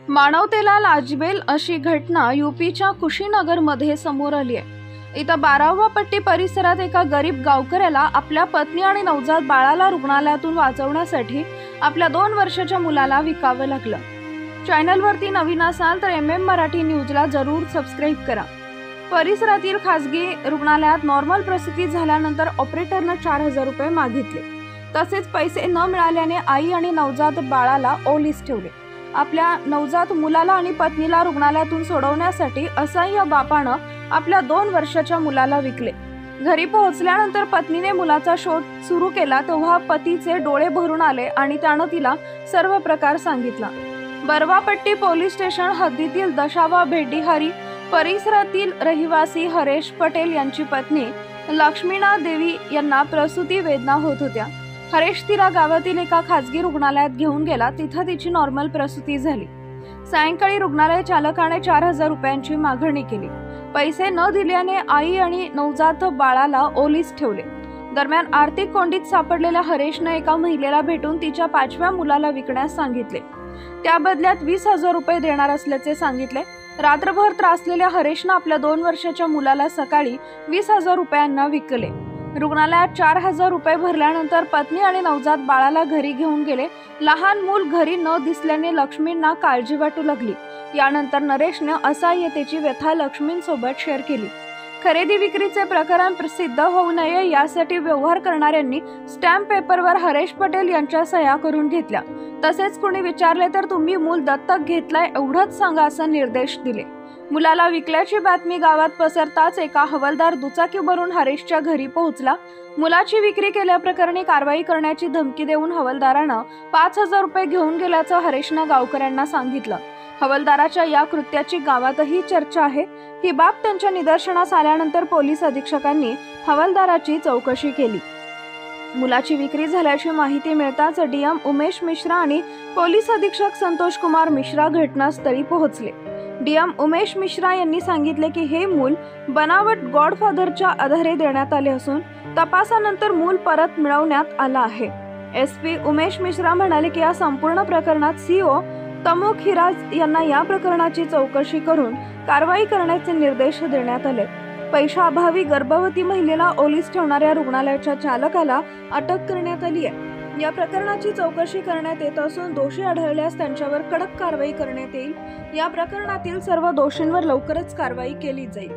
मानवतेला लाजवेल अशी घटना यूपीच्या कुशीनगरमध्ये समोर आली आहे। इथं 12वा पट्टी परिसरात एका गरीब गावकऱ्याला आपल्या पत्नी आणि नवजात बाळाला रुग्णालयातून वाचवण्यासाठी आपल्या 2 वर्षाच्या मुलाला विकावं लागलं। चॅनलवरती नवीन असाल तर मराठी न्यूजला जरूर सबस्क्राइब करा। परिसरातील खासगी रुग्णालयात नॉर्मल प्रसूती झाल्यानंतर ऑपरेटरने 4000 रुपये मागितले। तसेच पैसे न मिळाल्याने आई आणि नवजात बाळाला ओलीस ठेवले। आपल्या नवजात मुलाला आणि पत्नीला रुग्णालयातून सोडवण्यासाठी असहाय्य बापानं आपल्या 2 वर्षाच्या मुलाला विकले। घरी पोहोचल्यानंतर पत्नीने मुलाचा शोध सुरू केला तेव्हा पतीचे डोळे भरून आले आणि त्यानं तिला सर्व प्रकार सांगितला। बरवापट्टी पोलीस स्टेशन हद्दीतील दशावा भेड्डीहारी परिसरातील रहिवासी हरेश पटेल यांची पत्नी लक्ष्मीना देवी यांना प्रसूती वेदना होत होत्या। हरेश तिला गावातील एका खासगी रुग्णालयात घेऊन गेला। तिथं तिची नॉर्मल प्रसूती झाली। सायंकाळी रुग्णालय चालकाने 4000 रुपयांची मागणी केली। पैसे न दिल्याने आई आणि नवजात बाळाला ओलीस ठेवले। दरम्यान आर्थिक कोंडीत सापडलेल्या हरेशने एका महिलेला भेटून तिच्या 5व्या मुलाला विकण्यास सांगितले। त्या बदल्यात 20000 रुपये देणार असल्याचे सांगितले। रात्रभर त्रासलेल्या हरेशने आपल्या 2 वर्षाच्या मुलाला सकाळी 20000 रुपयांना विकले। रुग्णालयात 4000 रुपये भरल्यानंतर पत्नी आणि नवजात बाळाला घरी घेऊन गेले। लहान मूल घरी न दिसल्याने लक्ष्मींना काळजी वाटू लागली। यानंतर नरेशने असहाय्यतेची व्यथा लक्ष्मींसोबत शेअर केली। खरेदी विक्रीचे प्रकरण प्रसिद्ध होऊ नये यासाठी व्यवहार करणाऱ्यांनी स्टॅम्प पेपरवर हरेश पटेल यांच्या सह्या करून घेतल्या। तसेच कोणी विचारले तर तुम्ही मूल दत्तक घेतलाय एवढंच सांगा असे निर्देश दिले। मुलाला विकल्याची बातमी गावात पसरताच एका हवालदार दुचाकीवरून हरेशच्या घरी पोहोचला। मुलाची विक्री केल्याप्रकरणी कारवाई करण्याची धमकी देऊन हवालदारानं 5000 रुपये घेऊन गेल्याचं हरेशनं गावकऱ्यांना सांगितलं। हवालदाराच्या या कृत्याची गावातही चर्चा आहे। ही बाब त्यांच्या निदर्शनास आल्यानंतर पोलीस अधीक्षकांनी हवालदाराची चौकशी केली। मुलाची विक्री झाल्याची माहिती मिळताच डीएम उमेश मिश्रा आणि पोलीस अधीक्षक संतोष कुमार मिश्रा घटनास्थळी पोहोचले। डीएम उमेश मिश्रा यांनी सांगितले की हे मूल बनावट गॉडफादरच्या आधारे देण्यात आले असून तपासानंतर मूल परत मिळवण्यात आलं आहे। एसपी उमेश मिश्रा म्हणाले की या संपूर्ण प्रकरणात सीओ तमुख हिराज यांना या प्रकरणाची चौकशी करून कारवाई करण्याचे निर्देश देण्यात आले। पैशाअभावी गर्भवती महिलेला ओलीस ठेवणाऱ्या रुग्णालयाच्या चालकाला अटक करण्यात आली आहे। या प्रकरणाची चौकशी करण्यात येत असून दोषी आढळल्यास त्यांच्यावर कडक कारवाई करण्यात येईल। या प्रकरणातील सर्व दोषींवर लवकरच कारवाई केली जाईल।